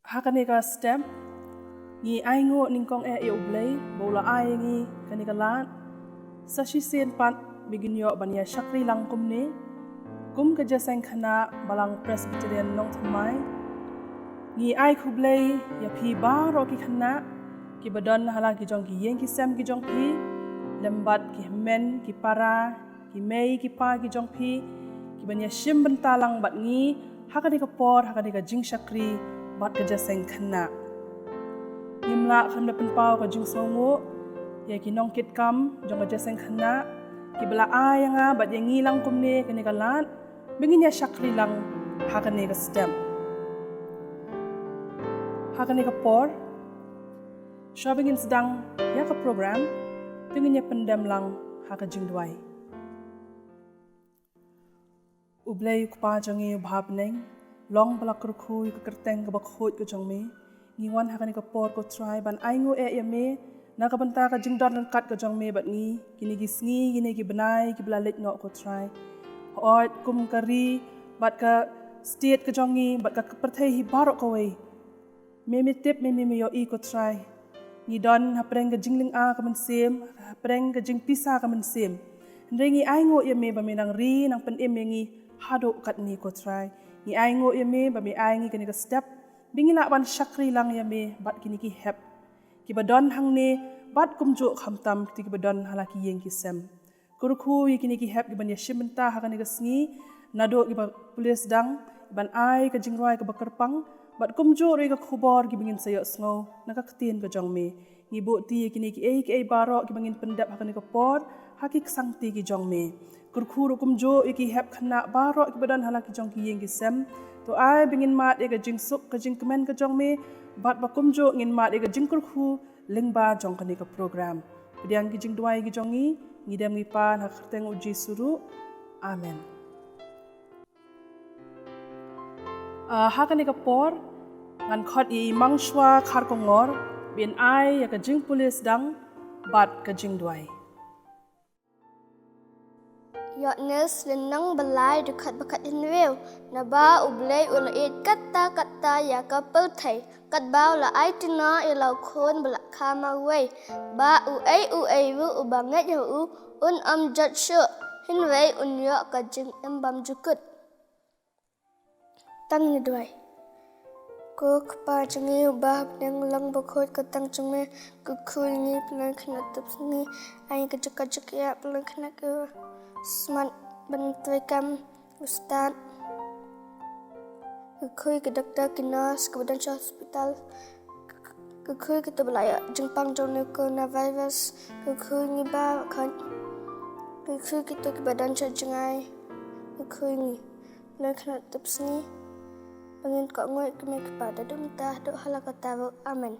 Hakanika stem ngi aingo ningkong U Blei bola ai ngi kanika lat sashi sen pat bigin yo bania shakri langkum ne Jingiaseng khana balang Presbyterian Nongthymmai ngi ai U Blei ya phi ba ro ki khana ki badon hala ki jong ki yeng ki sem ki jong phi lembat ki men ki para ki mei ki pa ki jong phi ki bania shim bentalang bat ngi hakanika por hakanika jing shakri bat Jingiaseng khana nimla khamna penpau ka jing songo ya ki nong kit kam jong Jingiaseng khana ki bala ayanga bat yang ngilang kumne kanika lat benginya shakri lang hakanika stem hakanika por shopping sedang ya ka program benginya pendam lang haka jingwai U Blei kupa jangi bhab neng long balak kurkhu ka kerteng ka bakhot ka jongme ngiwan hakanika por ko try ban aingo yame nakabanta ka jingdon kat ka jongme bat ngi kini gisngi kini ki benai ki blalet no ko try ot kum kari bat ka state ka jongi bat ka perthai hi barok ko wei me tip me yo I ko try ni don ha preng ka jingling a ka man sem preng ka jing pisa ka man sem ndengi aingo yame ba me nang ri nang pen ngi hado kat ni ko try ni aingo yame ba me aingi kani ka step bingila ban shakri lang yame bat kini ki hep ki badon hang ne bat kumjuh khamtam ti ki badon halaki yeng ki sem kurkhu yikini ki hep ki ban yashimenta hakani ka sngi nado ki pulis dang ban ai ka jingwai ka bakarpang bat kumjuh ri ka khubor ki bingin sayo sngo naka Ktien ka jongme ni bo ti yikini ki ai baro ki bangin pendap hakani ka por hakik sangti ki jongme kurkhu ru kumjuh yiki hep khana baro ki badan halaki jong ki yeng ki sem to ai bingin mat ka jingsuk ka jingkemen ka jongme bat ba kumjuh ngin mat ka jingkurkhu lingba jong kani ka program pediang ki jingduai ki jongi ngidam ngipan hakateng uji suru amen hakani ka por ngan khot I mangshwa khar kongor bin ai ya ka jingpule dang bat ka jingduai Yotnes lenang belai dekat bakat inwil naba U Blei ulait kata ya ka perthai kat bau la ai tina ilau khon belak kama wei ba u ai wu u banget ya u un jat shu hin wei un yo ka jing bam jukut tang ni doi ko kpa changi ba nang lang bakhot ka tang chungme ku khul ni plan khna tap ni ai ka chak ya plan khna ka smart bentukam ustad kekui ke doktor ke nurse ke badan hospital kekui ke belaya jengpang jong coronavirus kekui ni ba kan kekui ke badan jengai kekui ni nak kena tips ni pengen kau ngoi ke me kepada dumta dok halakata amen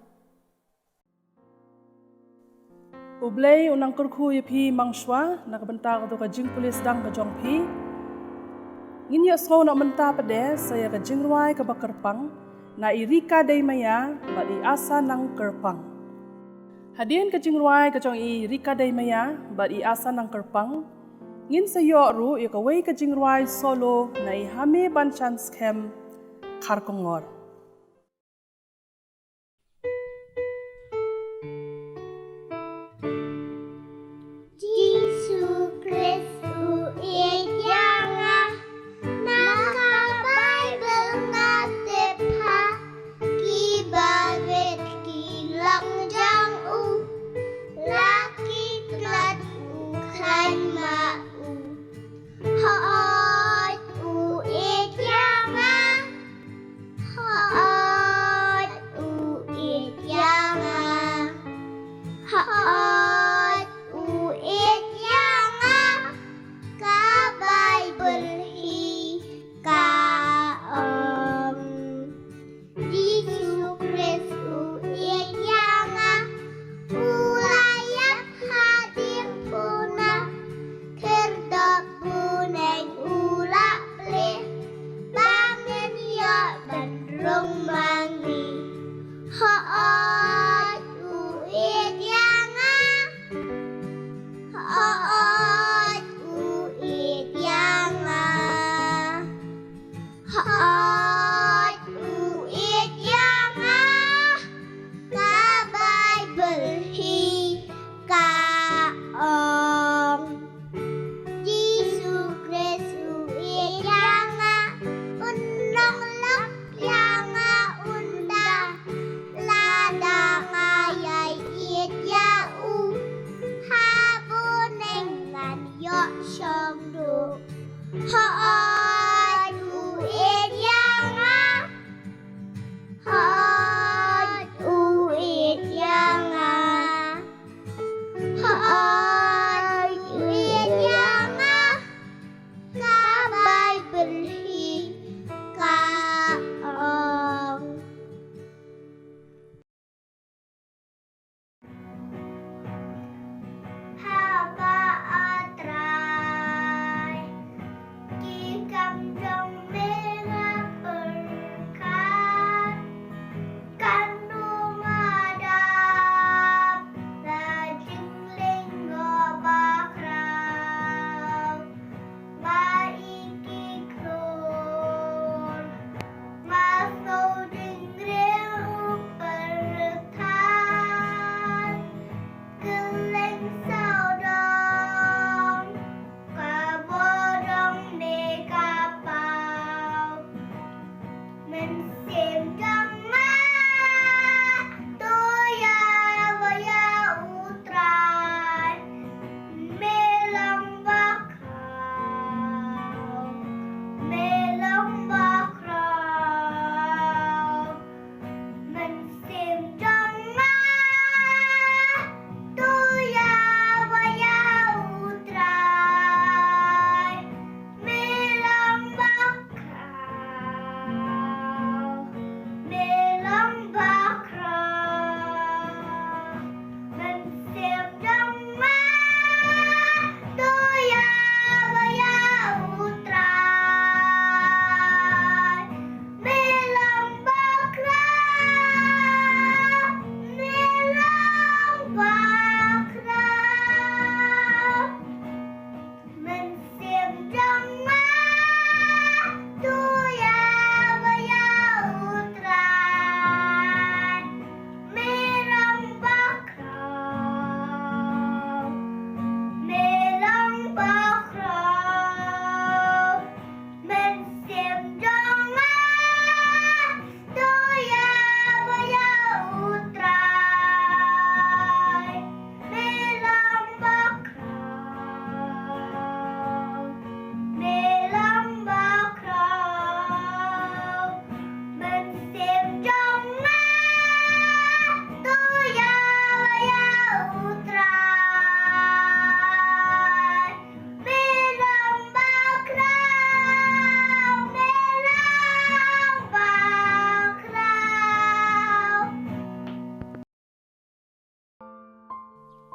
U Blei unang kurkhu yapi mangshwa nakabenta ka jingpule dang ka jong phi ngin yo so na menta pade saya ka jingrwai ka bakarpang na irika dai maya ba I asa nang kerpang hadien ka jingrwai ka jong I rika dai maya ba I asa nang kerpang ngin sayo ru yo ka wei ka jingrwai solo na I hame ban chance kem khar kongor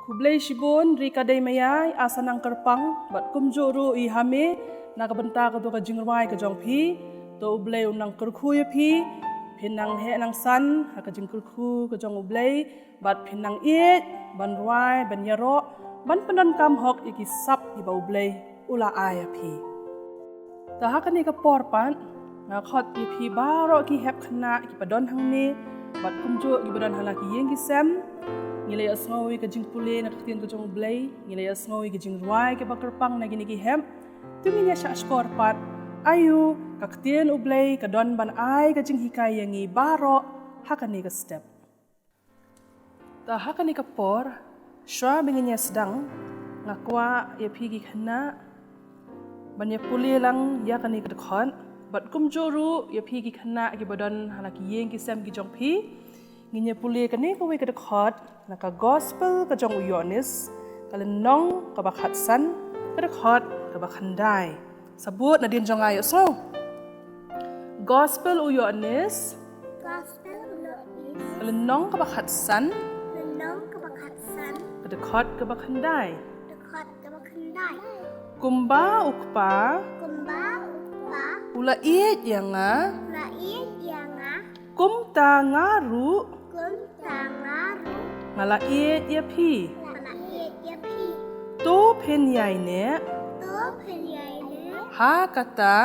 U Blei shibun ri kadai mayai asanang kerpang bat kumjuh ru I hame na ka bynta ka tu ka jingrwai ka jong phi to U Blei unang kerkhu ya phi phin nang he nang san ha ka jing kerkhu ka jong U Blei bat phin nang it ban rwai ban Iaroh ban panan kam hok iki sap I ba U Blei ula ai ya phi ta ha ka ni ka por pan nga khot I phi baro ki hep khna ki padon hang ni bat kumjuh ki badon hala ki jingiaseng ngilay asngawi ka jingpule na Ktien ka jong U Blei ngilay asngawi ka jingrwai ka bakerpang na gini ki hem tuminya siya skor pat ayu ka Ktien U Blei ka don ban ai ka jinghikai yangi baro hakani ka step ta hakani ka por shwa binginya sedang ngakwa ya pigi khana ban ya pule lang ya kani ka dekhon bat kumjuh ru ya pigi khana ki badon hala ki yeng ki sem ki jong phi nginya pule kani ko we ka dekhot naka gospel ka jong uyonis kalenong ka bakhatsan ka dekhot ka bakhandai sabut na din jong ayo so gospel uyonis kalenong ka bakhatsan ka dekhot ka bakhandai kumba ukpa ula it yanga kumta ngaru ngala it ya phi to phin yai ne ha kata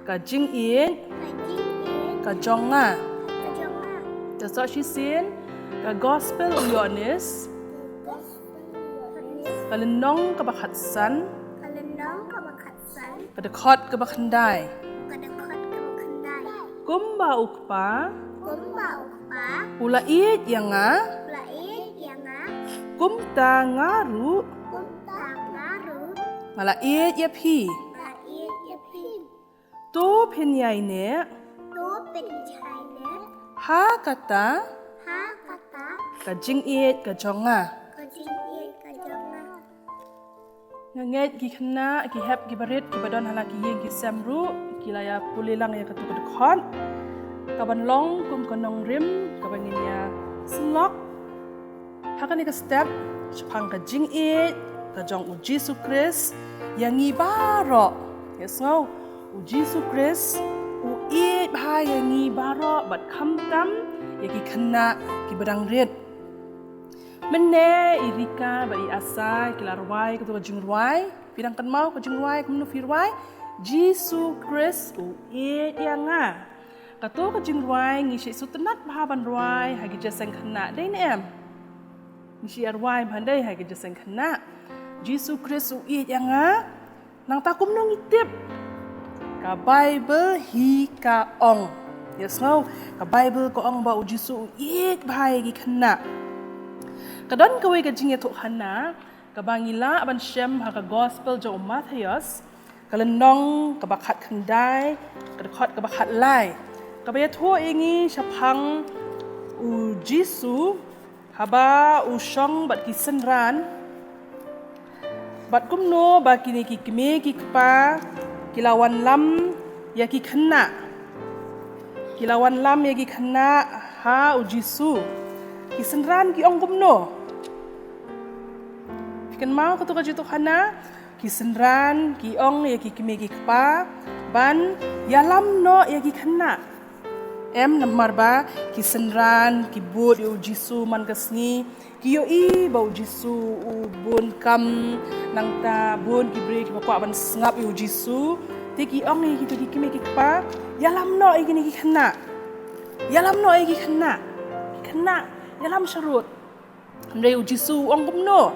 ka jing it ka jong nga that's what she said ka gospel uyonis kalenong ka bakhatsan ka dekhot ka bakhandai kumba ukpa ula it yanga kumta ngaru ngala it ya phi to phin yai ne ha kata ka jing it ka jong nga nganget ki khna ki hep ki barit ki badon hala ki yeng ki samru ki laya pulilang ya katu dekhon kaban long kum kanong rim kabangin ya slok hakani ka step chapang ka jing it ka jong u Jesus Christ yang ibaro yes ngau u Jesus Christ u it bha yang ibaro bat kham tam ya ki khna ki badang rit mene irika ba I asa kilarwai ka tu ka jingrwai pirang kan mau ka jingrwai ka menu firwai Jesus Christ u it yanga ka tu ka jingrwai ngi shi sutenat bahaban rwai hagi jaseng khana dai nem ngi shi arwai bhandai hagi jaseng khana Jesus Christ u it yanga nang ta kum nong itip ka Bible hi ka ong yes ngau ka Bible ko ong ba u Jesus u it bhai gi khana kadon kawe ka jingiathuhkhana kabangila aban shem ha ka gospel jo Matthews kalenong ka bakhat khandai ka dekhot ka bakhat lai ka baya thu ingi shapang u jisu haba u shong bat ki senran bat kumno ba kini ki kime ki kpa kilawan lam ya ki khana kilawan lam ya ki khana ha u jisu ki senran ki ong kumno kan mau ka tu ka jituhkhana ki senran ki ong ya ki kime ki kpa ban yalam no ya ki khana em namar ba ki senran ki bot yu jisu man kasngi ki yo I ba jisu u bun kam nang ta bun ki bre ki bakwa ban sngap yu jisu ti ki ong ya ki tu ki kime ki kpa yalam no ya ki khana yalam no ya ki khana yalam sharut ndai u jisu ong kumno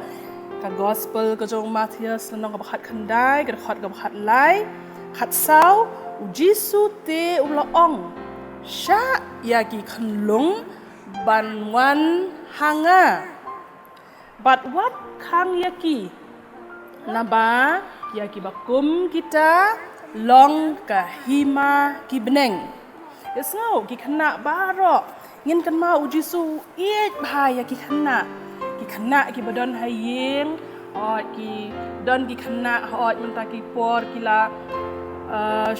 ka gospel ka jong Matthews lanong ka bakhat khandai ka khot ka bakhat lai khat sau u jisu te u laong sha ya ki khanlung ban wan hanga bat wat khang ya ki naba ya ki bakum kita long ka hima ki beneng esngau ki khana baro ngin kan ma u jisu it bhai ya ki khana ki badon hayeng ot ki don ki khana ot menta ki por ki la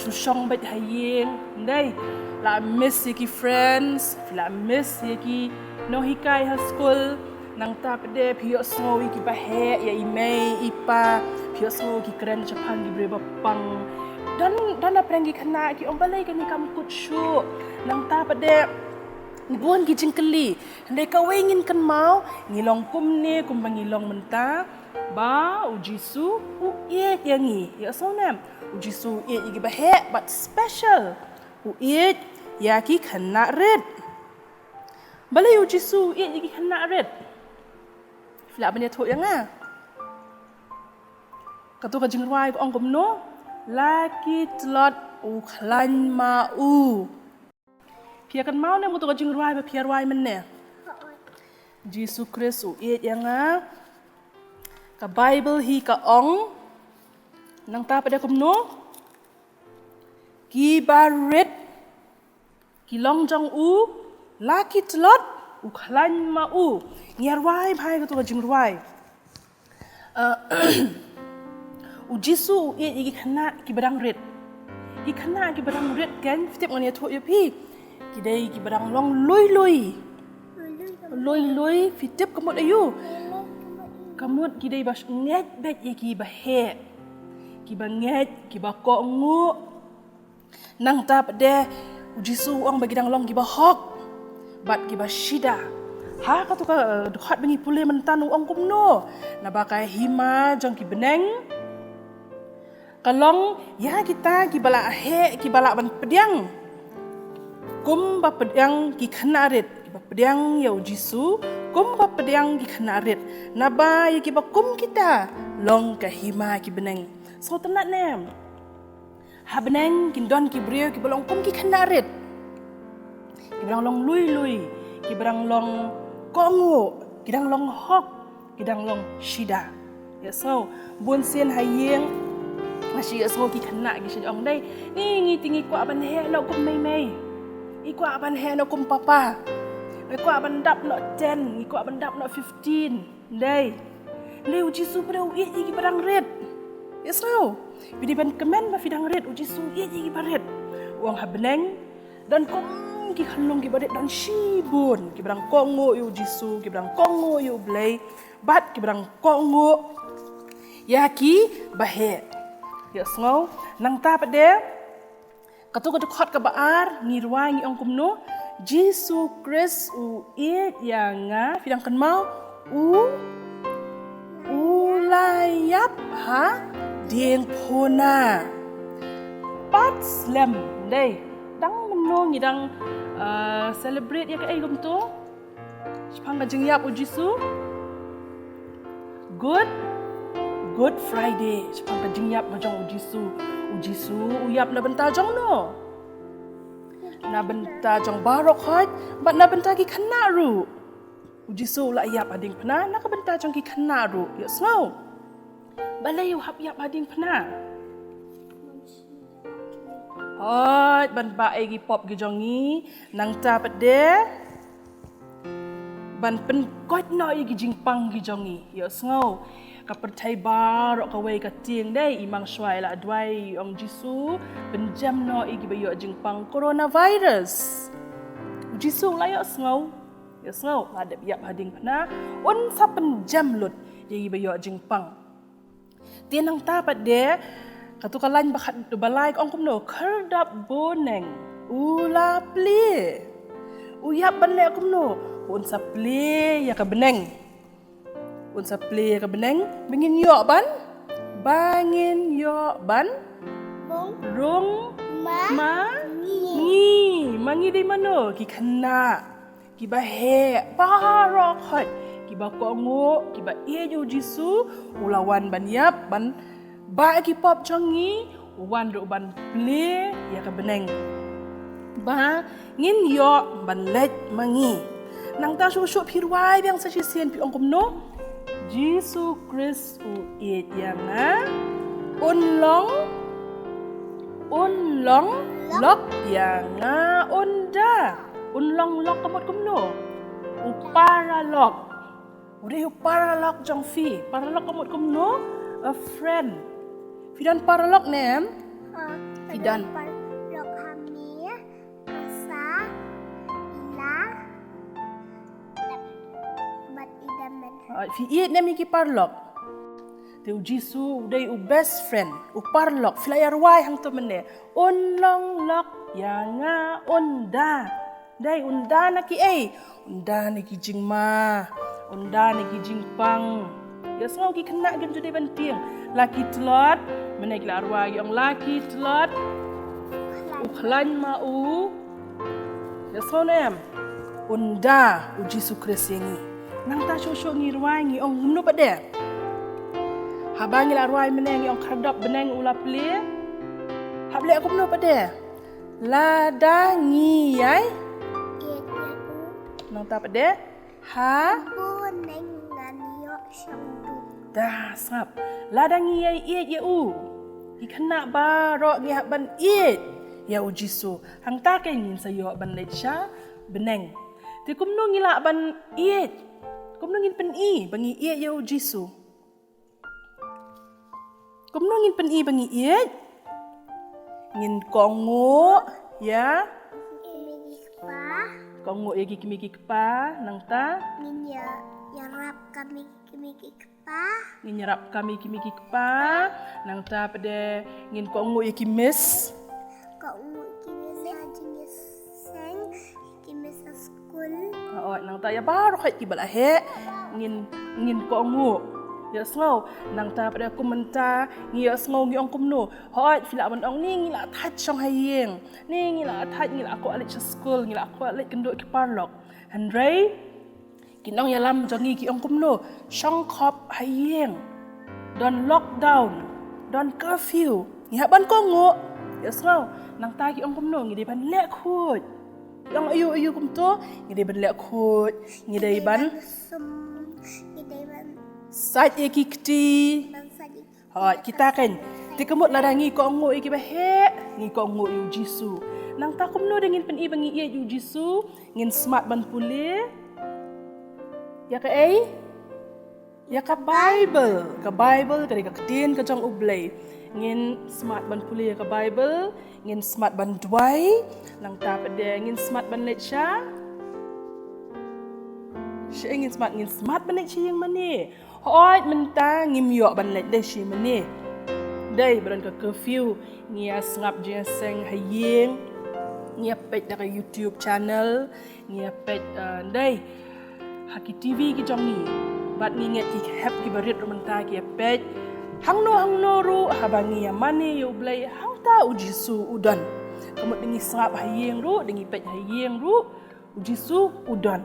shushong bet hayeng ndai la miss ki friends la miss ki no hikai ha school nang ta pede pio sngowi ki bahe ya imei ipa pio sngowi ki keren chapang ki breba pang dan apreng ki khana ki om balai kan ni kam kutshu nang ta pede buon ki jingkeli ndai ka wengin kan mau ngilong kum ne kum bangilong menta ba ujisu u ye yangi ya sonam ujisu ye ki bahe but special u ye ya ki khana red balai ujisu ye ki khana red Lạ bên thổi nga. Katu ka jingwai ko angkom no. Laki tlot u khlan ma u. Pia kan mau ne mutu ka jingwai ba pia wai men ne. Jesus Christ u et nga. Ka Bible hi ka ong. Nang ta pada kom no. Ki baret. Ki long jong u. Laki tlot u khlan ma u. Ngiarwai bhai ka tu ka jingwai. Ujisu ye ki khana ki barang red. Ki khana ki barang red kan fitip ngani thu yo pi. Ki dai ki barang long loi fitip kamut ayu. Kamut ki dai bas nget bet ye ki bahe. Ki banget ki ba ko ngu. Nang ta pade ujisu ong bagi dang long ki ba hok. Bat ki ba shida. Ha ka tu ka dekat bengi pule mentan uang kum no. Nabakai hima jong ki beneng. Kalong ya kita ki bala he ki bala ban pediang. Kum ba pediang ki khanarit. Ki ba pediang ya ujisu. Kum ba pediang ki khanarit. Naba ya ki ba kum kita. Long ka hima ki beneng. So tenat nem. Ha beneng ki don ki brio ki balong kum ki khanarit. Ki barang long lui. Ki barang long kongo, kidang long hok, kidang long shida. Ya so, bun sien hayeng, masih ya so ki khana ki sejong dai. Ni ngi kwa ban he no kum mai. Ikwa ban he no kum papa. Ikwa ban dap no 10, ikwa ban dap no 15. Dai. Dai uji su pada uji ki barang red. Ya so, bidi ban kemen ba fidang red uji su ki baret. Uang habeneng dan kum ki khalong ki badet dan shibun ki berang kongo yu jisu ki berang kongo yu blei bat ki berang kongo ya ki bahe ya sngo nang ta pade katu katu khot ka baar ni ruai ngi ongkum no jisu Christ u it yanga fidang kan mau layap ha ding phona pat slam dei dang menno ngi dang celebrate ya kai gum tu sepang ka jingiap ujisu good Friday sepang ka jingiap majong ujisu uyap na benta jong no na benta jong barok hot bat na benta ki khana ru ujisu la yap ading phna na ka benta jong ki khana ru ya snow balai hap yap ading phna Hoi, ban ba egi pop gi jongi nang ta pade ban pen kot no egi jingpang gi jongi yo sngo ka perthai bar ka wei ka tieng dai imang swai la dwai ong jisu penjam no egi bayo jingpang coronavirus jisu la yo sngo ada biap hading phna un sa penjam lut egi bayo jingpang tienang ta pade Katu kalan bakat balai ong kumno kerdap boneng ula ple uyap banle kumno unsa ple ya ka beneng bangin yo ban rong mangi di mano ki khana ki bahe parok hot ki ba kongo ki ba ye jisu ulawan ban yap ban ba ki pop chongi wan ro ban ple ya ka beneng ba ngin yo ban let mangi nang ta su phirwai bang sa sien pi ongkom no Jesus Christ u et yanga unlong lok yanga onda unlong lok kamot kumno uparalok udah uparalok jong fi paralok kamot kumno a friend Fidan paralok nem? Fidan paralok kami asa ila bat idam Fi iet nem ki parlok. Te u Jisu dei u best friend. U parlok filai arwai hang to mene. Un long lok ya nga unda. Dei unda na ki unda na ki jingma. Unda na ki jingpang. Ya semua ki kena gem judai bantiang. Laki telot mene ki arwai yang laki telot. U khlan ma u. Ya semua nem. Unda u Jisu Kristus yangi. Nang ta shosho ngi arwai ngi ong gumno pade. Habang ngila arwai meneng yang khadap beneng ulap le. Hable aku benar pada. Lada ngi yai. Nang tak pada. Ha. Beneng nganyo syangdu. Dah sap. Lada ngi yai iet ya u. Ikena barok ngi ban iet. Ya u Jisu. Hang tak ngin sayo ban lecha beneng. Ti kumno ngila ban iet. Kumno ngin pen i bangi iet ya u Jisu. Kumno ngin pen i bangi iet. Ngin kongo ya. Kongo ya kimi kepa nang ta. Ngin yarap kami kimi kepa. Ngin yarap kami kimi kepa nang ta pada ngin kongo ya kimis. Kongo kimis jingiaseng kimis school. Oh nang ta ya baru kait kibal he. Ngin kongo. Ya sngau nang ta pada komenta ngi ya sngau ngi ong kumno hot fila ban ong ni ngila that chong hayeng ni ngila that ngila aku alik school ngila aku alik kenduk ki parlok handrai kinong ya lam jongi ki ong kumno shong khop hayeng don lockdown don curfew ngi ha ban kongo ya sngau nang ta ki ong kumno ngi de ban lek khut yang ayu kumto ngi de ban lek khut ngi de ban Sat eki kti. Hot kita kan. Tikemut ladangi ko ongo iki bahe. Ngi ko ongo yu Jisu. Nang ta kumno dengin pen i bangi ie yu Jisu. Ngin smart ban pule. Ya ka Ya ka Bible. Ka Bible ka Ktien ka jong U Blei. Ngin smart ban pule ya ka Bible. Ngin smart ban duai. Nang ta pada ngin smart ban lecha. Saya ingin smart ban lecha yang mana? Hoi mentah ngimyok ban let deshi mene. Dai beran ka curfew ngia ngap jingiaseng hayeng ngia pet dekat YouTube channel ngia pet dai haki TV ki jong ni. Bat nginget ki hap ki barit mentah ki pet hangno ru habangi ya mane U Blei hang ta u Jisu udan. Kamut dengi ngap hayeng ru dengi pet hayeng ru u Jisu udan.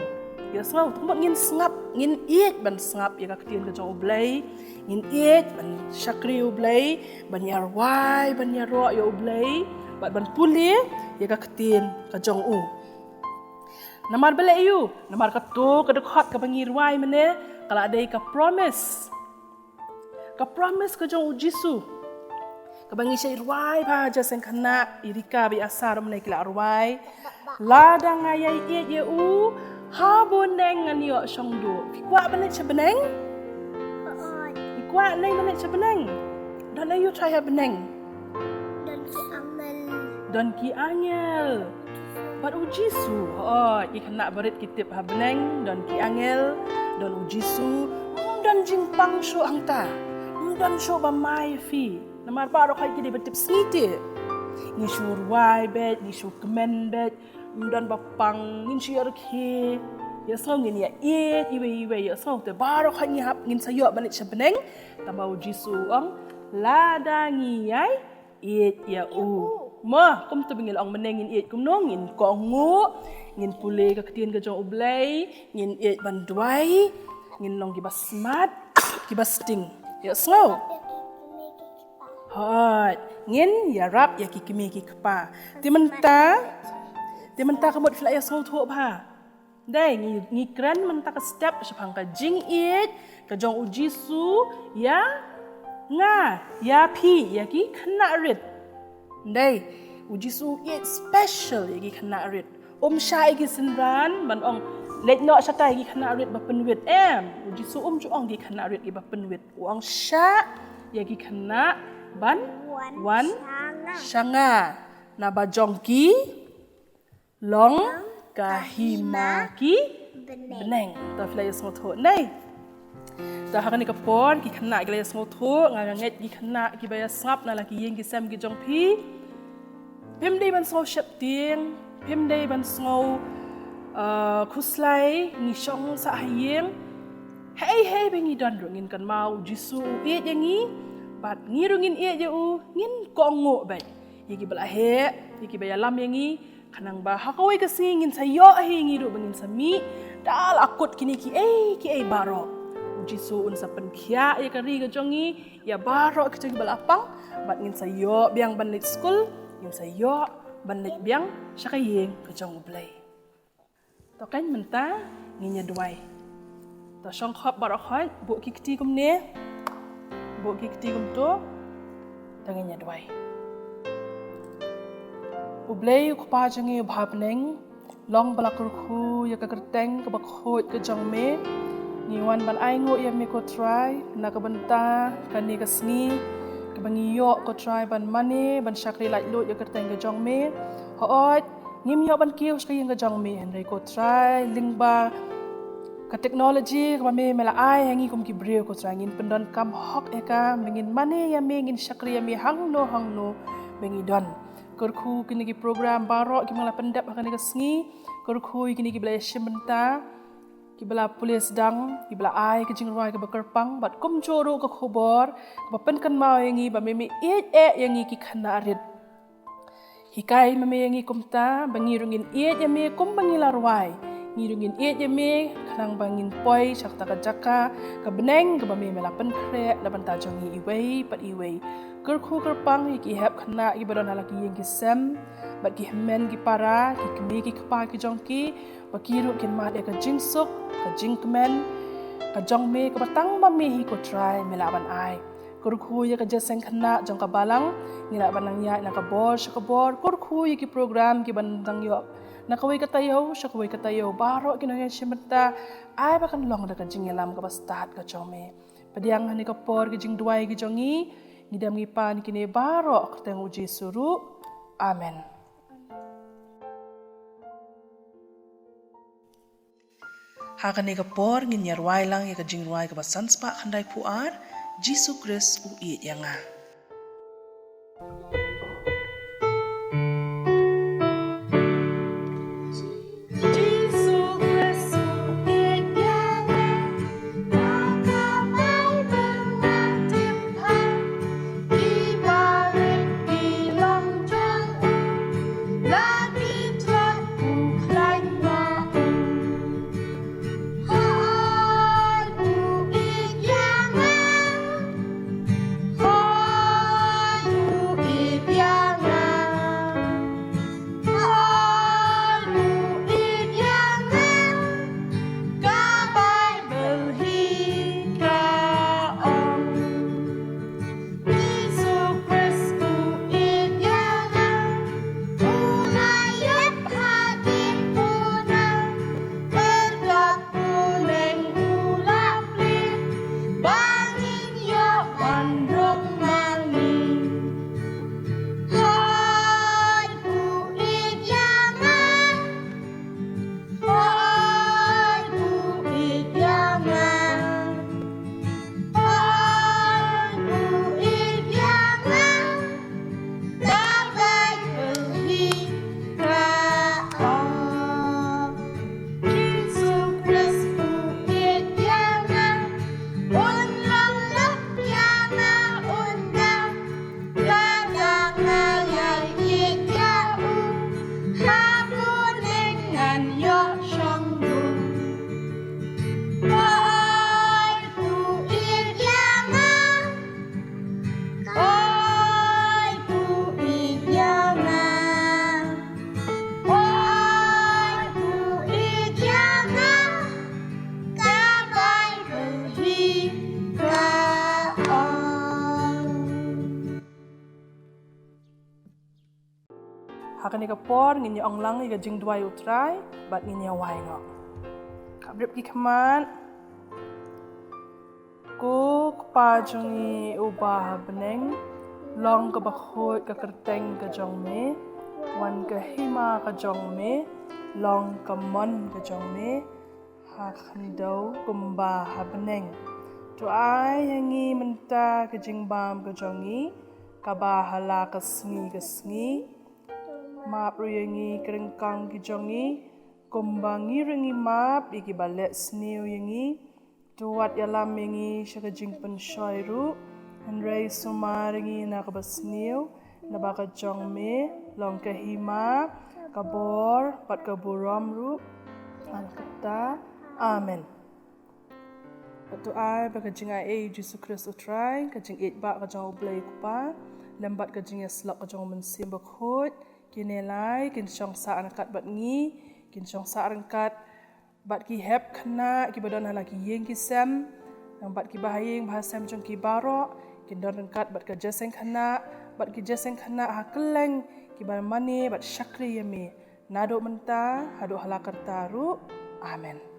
Ya sengau tu ngin sengap ngin iet ban sengap ya ka Ktien ka jong U Blei ngin iet ban syakri U Blei ban yarwai ban Iaroh ya U Blei ban pule ya ka Ktien ka jong U namar bele yu namar ka tu ka dekat ka bangirwai mene kala adai ka promise ka jong U Jisu ka bangi syirwai pa jaseng khana irika bi asar mene kila arwai ladang ayai iet ya u ha boneng nganyo shongdo fikwa banet sebeneng fikwa nai banet sebeneng dan ayu try ha beneng dan ki angel bat u Jisu i kena barit kitip ha beneng dan ki angel dan u Jisu dan jingpang sho angta dan sho ba mai fi namar pa ro khai ki de betip snite ni shurwai bet ni shu kemen bet dan bapang ngin share ke ya song ngin ya iwe ya song te baro kha ngi hap ngin sayo banit sebeneng tambau Jisu ang ladangi yai ya u ma kum tu bingil ang meneng ngin kum no ngin ko ngu ngin pule ka Ktien ka jong U Blei ngin ban duai ngin long ki basmat ki basting ya song hot ngin yarap ya ki kimi ki kpa Dia mentah kamut filai asal tu apa? Dai ngi kran mentah ke step sepang ke jingiat ke jong U Jisu ya nga ya pi ya ki kena rit. Dai U Jisu it special ya ki kena rit. Syai ki senran ban ong let no syatai ki kena rit ba penwit U Jisu juong ki kena rit ki ba penwit. Ong sya ya ki kena ban wan syanga na ba jong ki long kahima ki beneng ta filai smot ho nei dah hakan ni kapon ki khana ki layas ngotu nganget ki khana ki baya sngap na laki yeng ki sem ki jong pi pem dei ban so shep tieng pem dei ban sngo khuslai ni shong sa hayeng hey bengi don rungin kan mau jisu e yengi bat ngi rungin e je u ngin kongo bai yiki bala he yiki baya lam yengi khanang ba hakawai ka singin sayo hi ngi ru bengin sami dal akut kini ki e baro jisu un sa penkhia ya kari ka jongi ya baro ka jongi bala pang bat ngin sayo biang ban lit school yung sayo ban lit biang syakayeng ka jong U Blei to kan menta nginya duai ta shong khop baro khoi bu ki kti kum ne bu ki kti kum to ta nginya duai U Blei ku pa jangi bhap neng long balak khu ya ka kerteng ka bakhot ka jong me ni wan ban ai ngo ya me ko try na ka banta ka ni ka sngi ka bangi yo ko try ban mane ban shakri lai lo ya kerteng ka jong me hoot ngim yo ban kiu ska yang ka jong me henry ko try lingba ka technology ka me mela ai hangi kum ki breu ko try ngin pendon kam hok eka mengin mane ya me ngin shakri ya me hang no bengi don kurku kini ki program baro ki mala pendap akan ka sngi kurku kini ki bela shimenta ki bela polis dang ki bela ai ki jingrwai ka bakarpang bat kumjuh ro ka khobor ba pen kan mau yangi ba me yangi ki khana rit hikai me yangi kumta bangi rungin yame kum bangi larwai ngirungin yame khnang bangin poi sakta ka jaka ka beneng ka ba me mela pynkhreh la banta jongi iwei pat iwei kurku kerpang ki hep khana ki badon halaki yang ki sem bat ki men ki para ki kemi ki kapa ki jongki bakiru kin ma de ka jingsuk ka jingkmen ka jongme ka batang mami hi ko try melaban ai kurku ya ka jaseng khana jong ka balang ngira banang ya na ka bor kurku ki program ki bandang yo na kawai ka tayo baro ki no ya shimta ai ba kan long da ka jingelam ka bastat ka jongme padiang hani ka por ki jingduai ki jongi ngidam ngipan kini baro keteng uji suru amen hakani ka por nginyar wai lang ya ka jingwai ka basan spa khandai puar Jisu Kris u i yanga hakani ka por nginya onglang ga jingduai utrai bat nginya wai no kabrip ki khaman ko pa jongi uba beneng long ka bakhot ka kerteng ka jong me Wan Khynnah ka jong me long ka mon ka jong me Hakhandau kumba habneng. Tuai yangi menta ke jingbam ke jongi. Kaba hala kesngi. Map ruyangi kerengkang ke jongi. Kumbangi rengi map iki balet sniu yangi. Tuat yalam yangi syaka jingpen syoiru. Henrei sumar yangi nakabasniu. Nabaka jong me. Long kahima. Kabor. Pat kaburam ru. Alkata. Amen. Patu ai baka jingai Jesu Kristus utrai. Kajing 8 bak kajong U Blei kupa. Lembat kajing yaslok kajong mensim bakhut. Kinelai kin syong sa anakat bat ngi. Kin syong sa angkat bat ki hep khana ki badon hala ki yeng ki sem. Nang bat ki bahayeng bahasem jong ki barok. Kin don angkat bat ka jaseng khana. Bat ki jaseng khana ha keleng ki bar mane bat syakri yame. Naduk menta haduk hala kartaru. Amen.